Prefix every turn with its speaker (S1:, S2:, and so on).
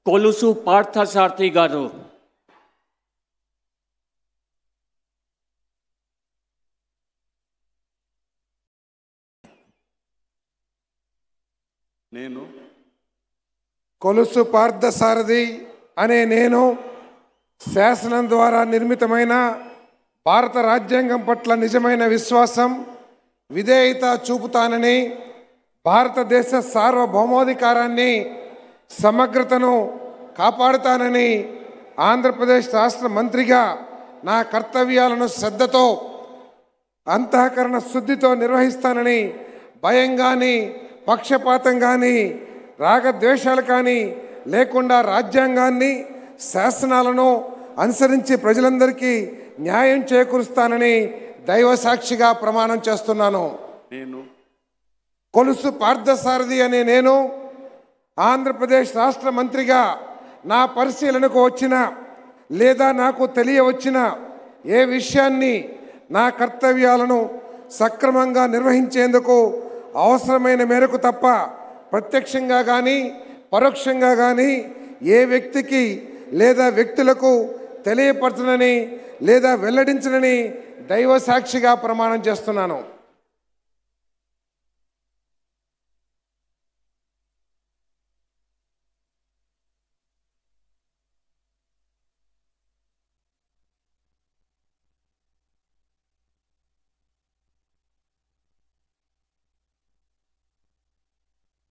S1: కొలుసు పార్థసారథి గారు.
S2: నేను కొలుసు పార్థసారథి అనే నేను శాసనం ద్వారా నిర్మితమైన భారత రాజ్యాంగం పట్ల నిజమైన విశ్వాసం, విధేయత చూపుతానని, భారతదేశ సార్వభౌమాధికారాన్ని, సమగ్రతను కాపాడుతానని, ఆంధ్రప్రదేశ్ రాష్ట్ర మంత్రిగా నా కర్తవ్యాలను శ్రద్ధతో, అంతఃకరణ శుద్ధితో నిర్వహిస్తానని, భయం కానీ, పక్షపాతం కానీ, రాగద్వేషాలు కానీ లేకుండా రాజ్యాంగాన్ని, శాసనాలను అనుసరించి ప్రజలందరికీ న్యాయం చేకూరుస్తానని దైవ సాక్షిగా ప్రమాణం చేస్తున్నాను. నేను కొలుసు పార్థసారథి అనే నేను ఆంధ్రప్రదేశ్ రాష్ట్ర మంత్రిగా నా పరిశీలనకు వచ్చిన లేదా నాకు తెలియవచ్చిన ఏ విషయాన్ని నా కర్తవ్యాలను సక్రమంగా నిర్వహించేందుకు అవసరమైన మేరకు తప్ప ప్రత్యక్షంగా కానీ పరోక్షంగా కానీ ఏ వ్యక్తికి లేదా వ్యక్తులకు తెలియపరచనని లేదా వెల్లడించనని దైవ సాక్షిగా ప్రమాణం చేస్తున్నాను.